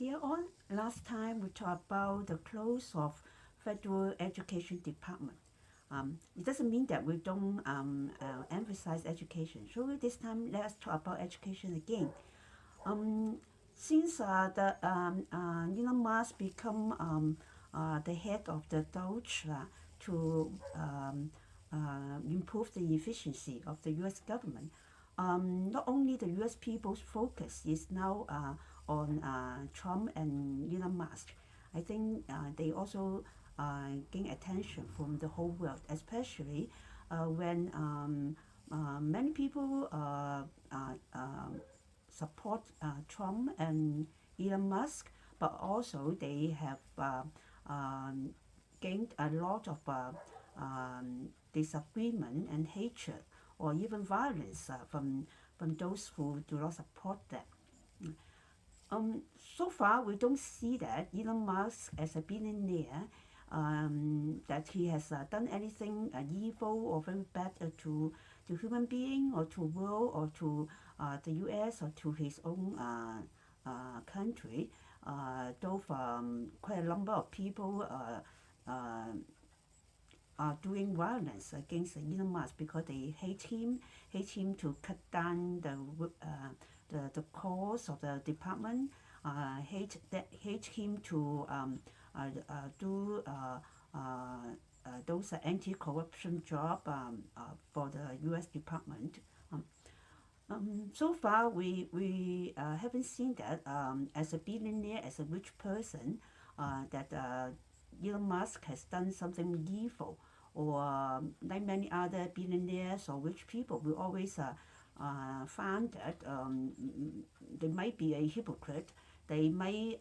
Still on, last time we talked about the close of federal education department. It doesn't mean that we don't emphasize education. So this time let's talk about education again. Since Elon Musk become the head of the Deutsche to improve the efficiency of the U.S. government, not only the U.S. people's focus is now on Trump and Elon Musk. I think they also gain attention from the whole world, especially when many people support Trump and Elon Musk, but also they have gained a lot of disagreement and hatred or even violence from those who do not support them. So far, we don't see that Elon Musk as a billionaire, that he has done anything evil or very bad to human being or to world or to the U.S. or to his own country. Though quite a number of people are doing violence against Elon Musk because they hate him to cut down the cost of the department, hate him to do those anti-corruption job for the U.S. department. So far, we haven't seen that as a billionaire, as a rich person, that Elon Musk has done something evil, or like many other billionaires or rich people, we always found that they might be a hypocrite. They might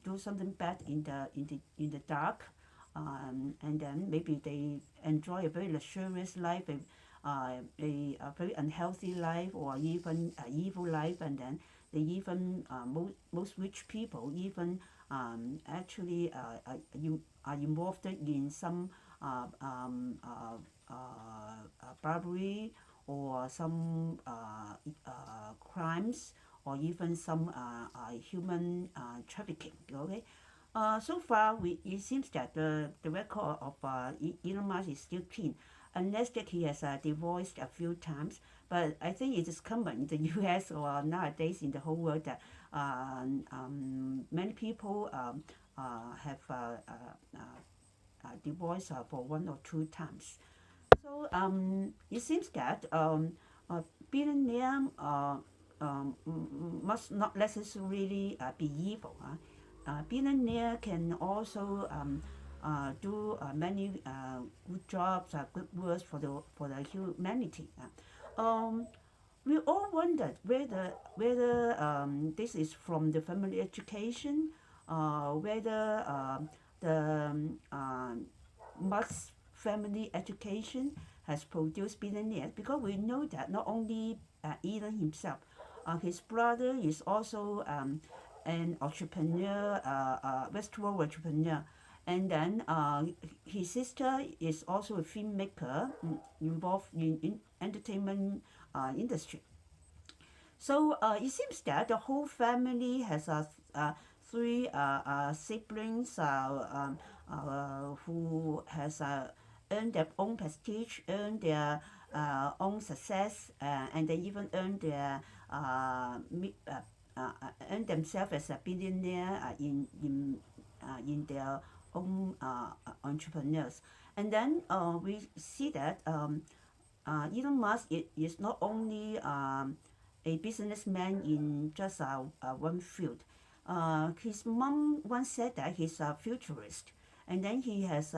do something bad in the dark, and then maybe they enjoy a very luxurious life, a very unhealthy life, or even evil life, and then they even most rich people even actually are involved in some bribery or some crimes, or even some human trafficking. Okay, so far it seems that the record of Elon Musk is still clean, unless that he has divorced a few times. But I think it is common in the U.S. or nowadays in the whole world that many people have divorced for 1 or 2 times. So it seems that billionaire must not necessarily be evil. Billionaire can also do many good jobs, good works for the humanity. We all wondered whether this is from the family education, whether the Musk family education has produced billionaires, because we know that not only Elon himself, his brother is also an entrepreneur, restaurant entrepreneur, and then his sister is also a filmmaker involved in entertainment industry. So it seems that the whole family has 3 siblings who has earned their own prestige, earned their own success, and they even earned themselves as a billionaire in their own entrepreneurs. And then we see that Elon Musk is not only a businessman in just one field. His mom once said that he's a futurist, and then he has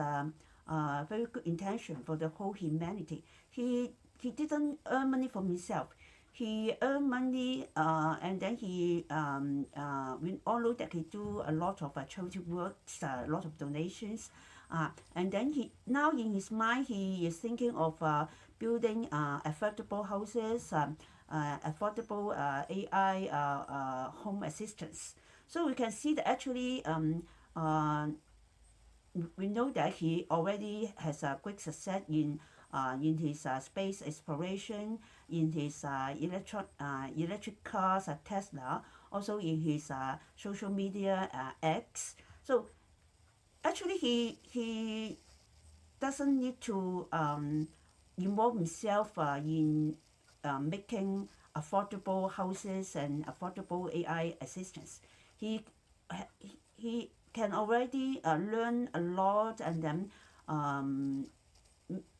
very good intention for the whole humanity. He didn't earn money from himself. He earned money, and then we all know that he do a lot of charity works, a lot of donations, and then now in his mind he is thinking of building affordable houses, affordable AI home assistance. So we can see that actually we know that he already has a great success in his space exploration, in his electric cars, Tesla, also in his social media X. So actually he doesn't need to involve himself in making affordable houses and affordable AI assistants. He can already learn a lot and then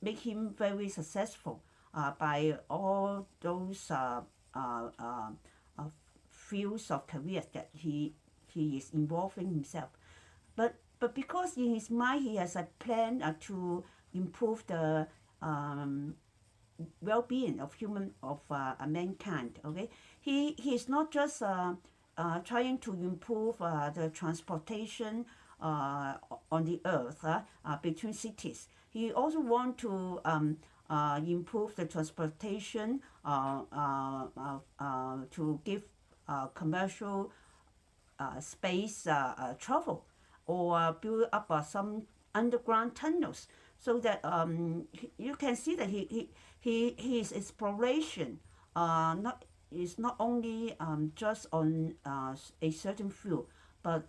make him very successful by all those fields of careers that he is involving himself. But because in his mind he has a plan to improve the well-being of mankind. Okay, he is not just trying to improve the transportation on the earth between cities. He also want to improve the transportation to give commercial space travel, or build up some underground tunnels, so that you can see that his exploration is not only just on a certain field, but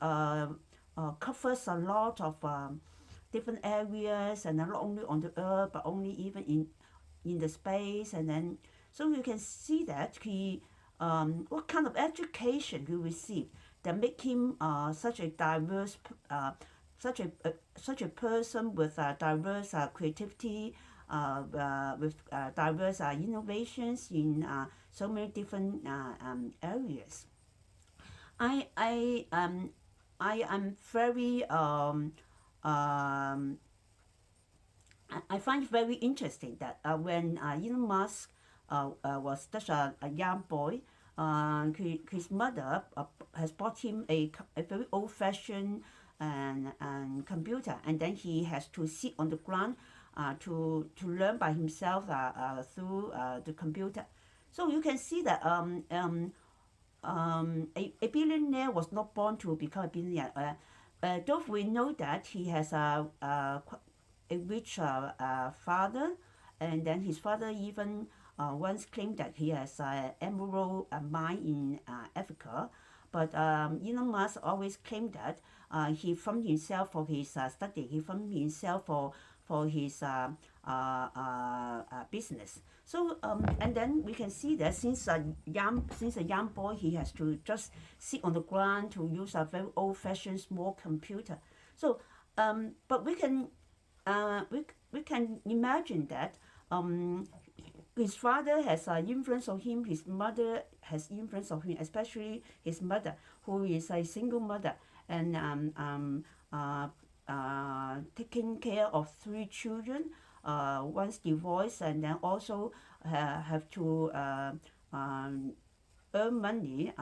covers a lot of different areas, and not only on the earth, but only even in the space. And then so you can see that he what kind of education he received that make him such a diverse such a person with diverse creativity, with diverse innovations in so many different areas. I am very I find it very interesting that when Elon Musk was such a young boy, his mother has bought him a very old-fashioned and computer, and then he has to sit on the ground to learn by himself through the computer. So you can see that a billionaire was not born to become a billionaire. Though we know that he has a rich father, and then his father even once claimed that he has an emerald mine in Africa. But Elon Musk always claimed that he funded himself for his study. He funded himself for his business. So and then we can see that since a young boy, he has to just sit on the ground to use a very old-fashioned small computer. So but we can imagine that his father has influence on him, his mother has influence on him, especially his mother, who is a single mother and taking care of 3 children, once divorced, and then also have to earn money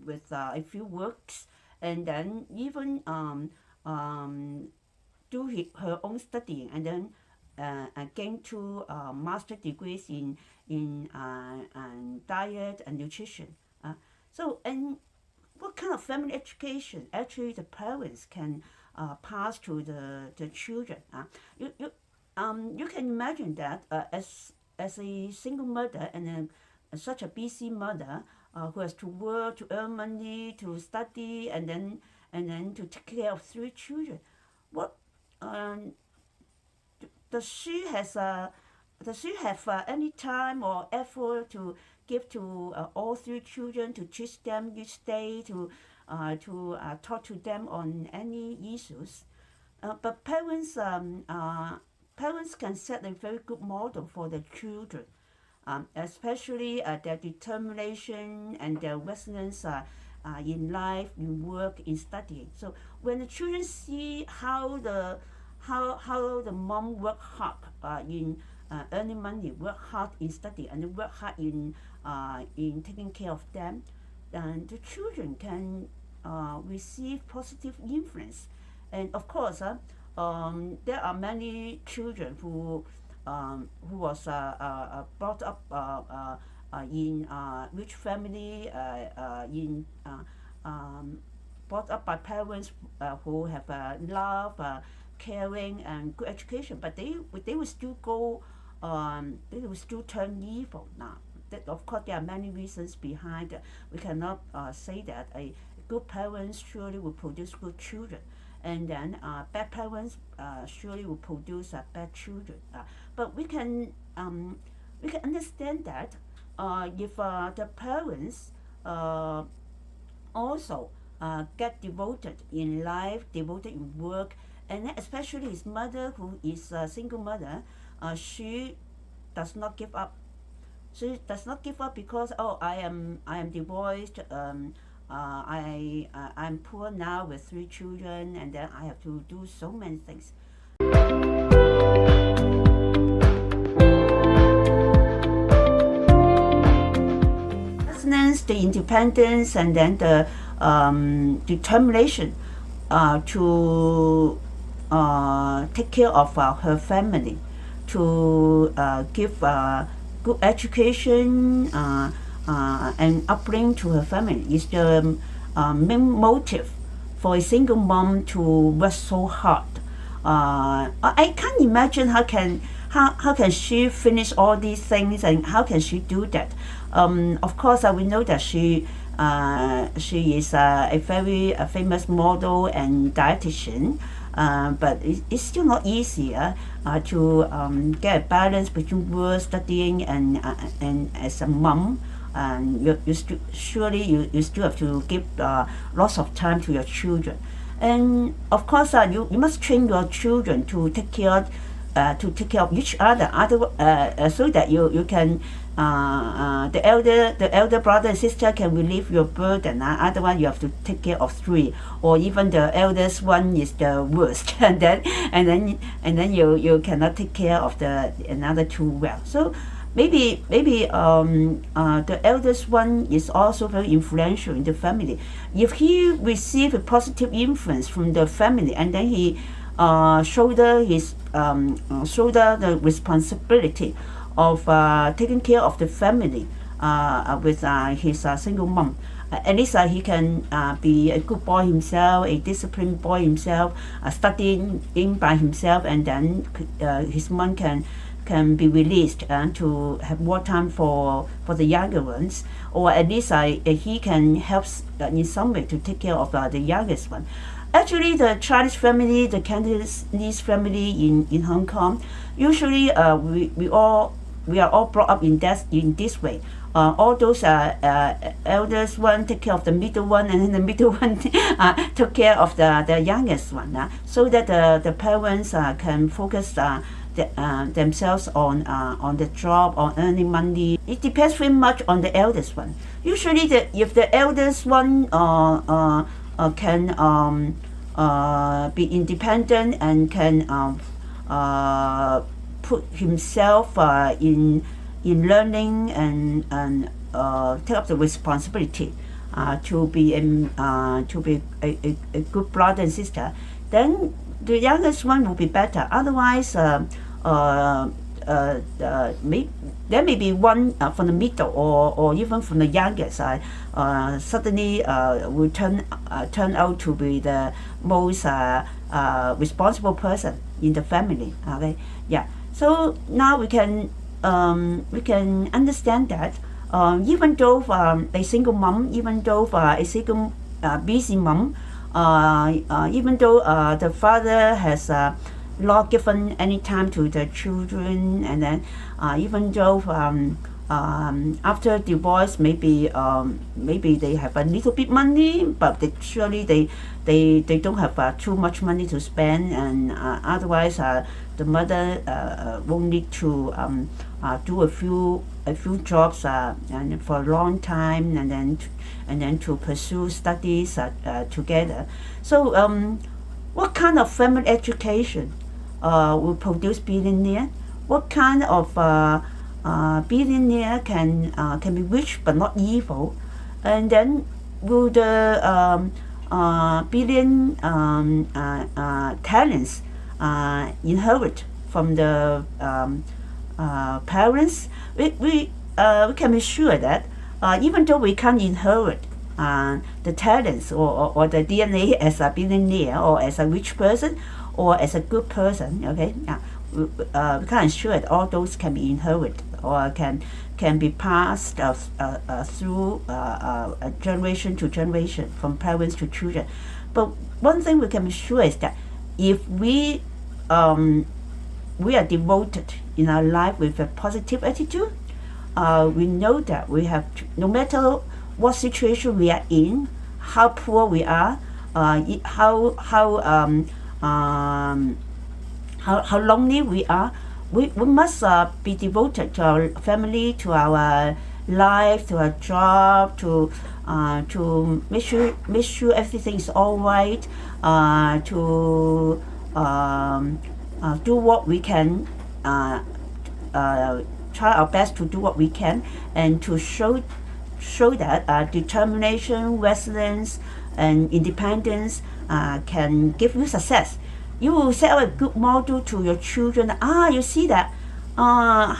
with a few works, and then even do her own studying, and then gain 2 master degrees in diet and nutrition. So, and what kind of family education actually the parents can pass to the children? You can imagine that as a single mother and such a busy mother who has to work, to earn money, to study, and then to take care of 3 children. What does she have any time or effort to give to all 3 children, to teach them each day, to talk to them on any issues? But parents can set a very good model for their children, especially their determination and their resilience in life, in work, in studying. So when the children see how the mom work hard in earning money, work hard in study, and work hard in taking care of them, then the children can receive positive influence. And of course, there are many children who was brought up in rich family, brought up by parents who have love, caring, and good education, but they will still go. They will still turn evil now. of course, there are many reasons behind it. We cannot say that a good parents surely will produce good children, and then bad parents surely will produce bad children. But we can understand that if the parents also get devoted in life, devoted in work, and especially his mother, who is a single mother, she does not give up. She does not give up because I am divorced. I'm poor now with 3 children, and then I have to do so many things. The independence and then the determination to take care of her family, to give good education and upbringing to her family is the main motive for a single mom to work so hard. I can't imagine how can she finish all these things, and how can she do that? Of course, we know that she is a very famous model and dietitian, but it's still not easy to get a balance between work, studying, and as a mom. And you still have to give lots of time to your children, and of course you must train your children to take care of each other, so that you can the elder brother and sister can relieve your burden. Otherwise you have to take care of 3, or even the eldest one is the worst, and then you cannot take care of the another 2 well. So maybe the eldest one is also very influential in the family. If he receive a positive influence from the family, and then he shoulder the responsibility of taking care of the family with his single mom, at least he can be a good boy himself, a disciplined boy himself, studying by himself, and then his mom can be released to have more time for the younger ones, or at least he can help in some way to take care of the youngest one. Actually, the Chinese family, the Cantonese family in Hong Kong, usually we are all brought up in this way. All those elders one take care of the middle one, and then the middle one took care of the youngest one, so that the parents can focus themselves on the job, on earning money. It depends very much on the eldest one. Usually, if the eldest one can be independent and can put himself in learning and take up the responsibility to be a good brother and sister, then the youngest one will be better. Otherwise, there may be one from the middle or even from the youngest suddenly will turn out to be the most responsible person in the family. Okay, yeah. So now we can understand that even though a single mom, even though a single busy mom, even though the father has not given any time to the children, and then even though after divorce maybe they have a little bit money, but surely they don't have too much money to spend, and otherwise the mother won't need to do a few jobs and for a long time, and then to pursue studies together. So what kind of family education will produce billionaire? What kind of billionaire can be rich but not evil? And then will the billion talents inherit from the parents? We can be sure that even though we can't inherit the talents or the DNA as a billionaire or as a rich person or as a good person, okay, we can ensure that all those can be inherited or can be passed through generation to generation, from parents to children. But one thing we can be sure is that if we are devoted in our life with a positive attitude, we know that we have to, no matter what situation we are in, how poor we are, how lonely we are, we must be devoted to our family, to our life, to our job, to make sure everything is all right, to do what we can, try our best to do what we can, and to show that determination, resilience, and independence can give you success. You will set up a good model to your children. You see that how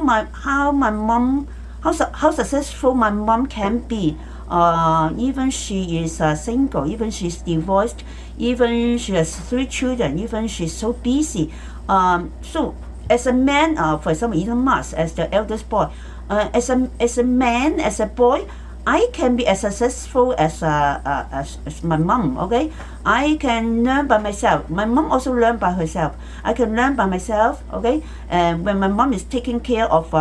my mom, how successful my mom can be. Even she is single, even she's divorced, even she has 3 children, even she's so busy. So as a man, for example, Elon Musk as the eldest boy, as a man, as a boy, I can be as successful as my mom, okay? I can learn by myself. My mom also learned by herself. I can learn by myself, okay? And when my mom is taking care of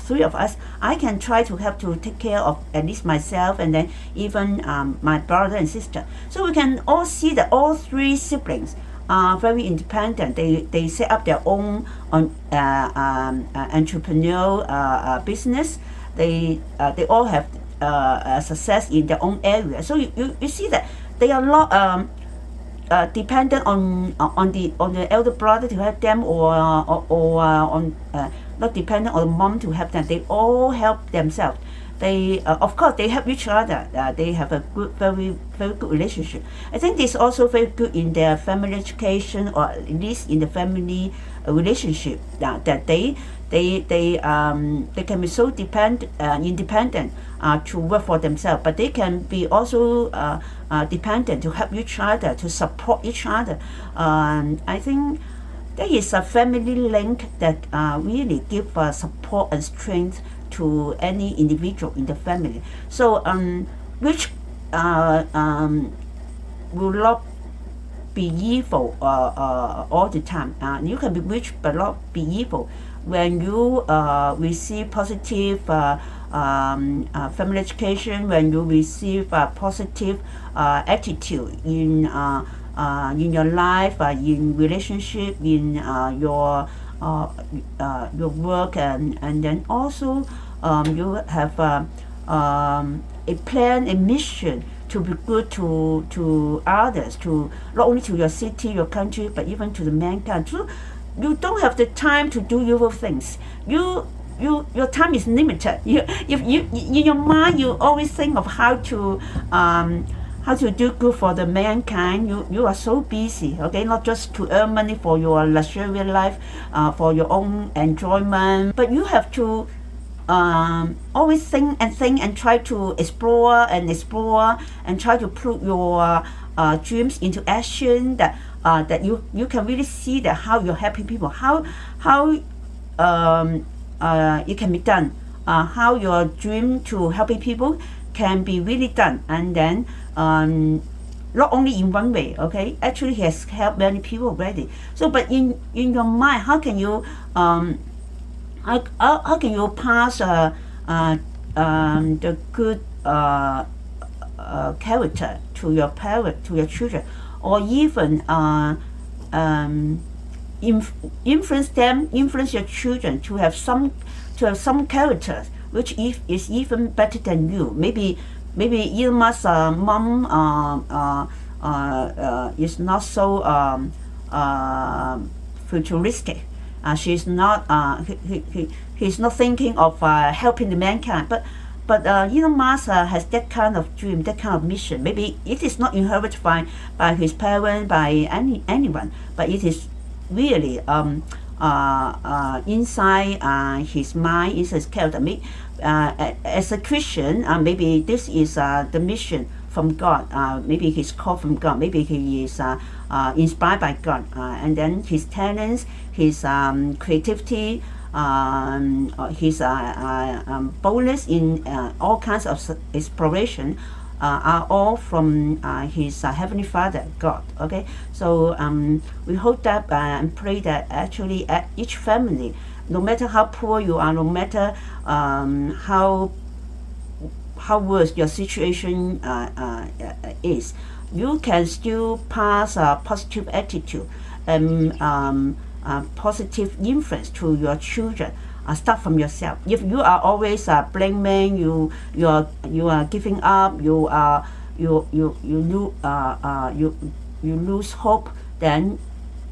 3 of us, I can try to help to take care of at least myself, and then even my brother and sister. So we can all see that all 3 siblings are very independent. They set up their own entrepreneurial business. They all have success in their own area. So you see that they are not dependent on the elder brother to help them, or on not dependent on mom to help them. They all help themselves. They of course they help each other. They have a good, very good relationship. I think this is also very good in their family education, or at least in the family relationship. That they can be so independent to work for themselves, but they can be also dependent to help each other, to support each other. I think there is a family link that really give support and strength to any individual in the family. So which will not be evil all the time. You can be rich but not be evil. When you receive positive family education, when you receive positive attitude in your life, in relationship, in your work, and then also you have a plan, a mission to be good to others, to not only to your city, your country, but even to the mankind. So you don't have the time to do evil things. Your time is limited. If you in your mind you always think of how to do good for the mankind. You are so busy, okay, not just to earn money for your luxurious life, for your own enjoyment, but you have to always think and try to explore and try to put your dreams into action, that you can really see that how you're helping people, how it can be done, how your dream to helping people can be really done, and then not only in one way, okay, actually he has helped many people already. So but in your mind, how can you how can you pass the good character to your parent, to your children, or even influence your children to have some characters which is even better than you. Maybe Elon Musk's mom is not so futuristic. She's not. He's not thinking of helping the mankind. But Elon Musk has that kind of dream, that kind of mission. Maybe it is not inherited by his parents, by anyone, but it is really inside his mind, inside his character. As a Christian, maybe this is the mission from God. Maybe he's called from God. Maybe he is inspired by God. And then his talents, his creativity, his boldness in all kinds of exploration are all from his Heavenly Father, God. Okay, so we hope that and pray that actually at each family, no matter how poor you are, no matter how worse your situation is, you can still pass a positive attitude and positive influence to your children. Start from yourself. If you are always blaming, you are giving up, you lose hope, then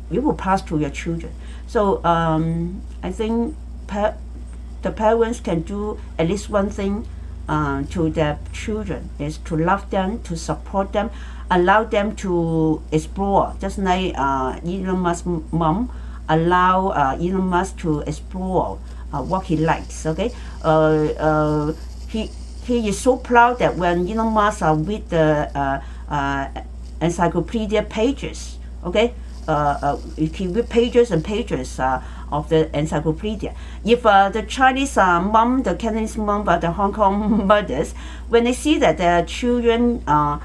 you will pass to your children. So I think the parents can do at least one thing to their children, is to love them, to support them, allow them to explore, just like Elon Musk's mom allow Elon Musk to explore what he likes. Okay, he is so proud that when Elon Musk read the encyclopedia pages, okay, he read pages and pages of the encyclopedia. If the Chinese mom, the Cantonese mom, but the Hong Kong mothers, when they see that their children are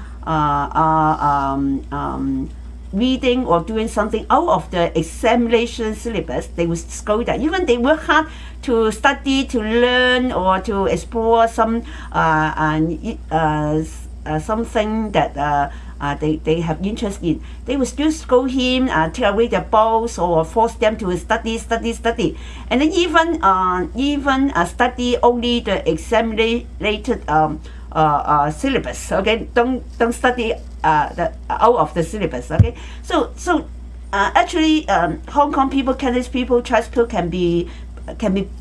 reading or doing something out of the examination syllabus, they will scold them. Even they work hard to study, to learn, or to explore something that they have interest in, they will still scold him, take away their books, or force them to study, and then even study only the examinated syllabus. Okay, don't study out of the syllabus. Okay, so actually Hong Kong people, Cantonese people, Chinese people can be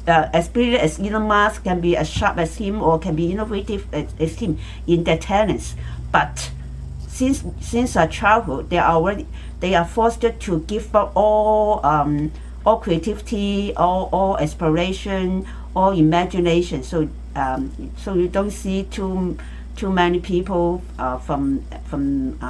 as brilliant as Elon Musk, can be as sharp as him, or can be innovative as him in their talents, but since childhood they are forced to give up all creativity, all exploration, all imagination. So you don't see too many people from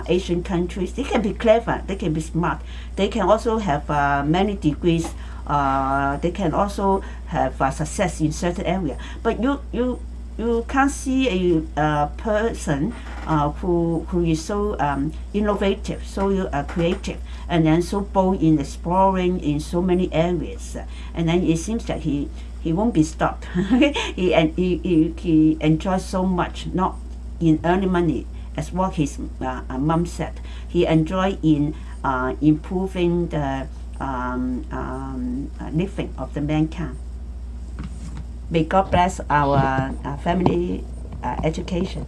Asian countries. They can be clever, they can be smart, they can also have many degrees, they can also have success in certain area, but you can't see a person who is so innovative, so creative, and then so bold in exploring in so many areas, and then it seems that he won't be stopped. he enjoys so much, not in earning money, as what his mom said. He enjoy in improving the living of the mankind. May God bless our family education.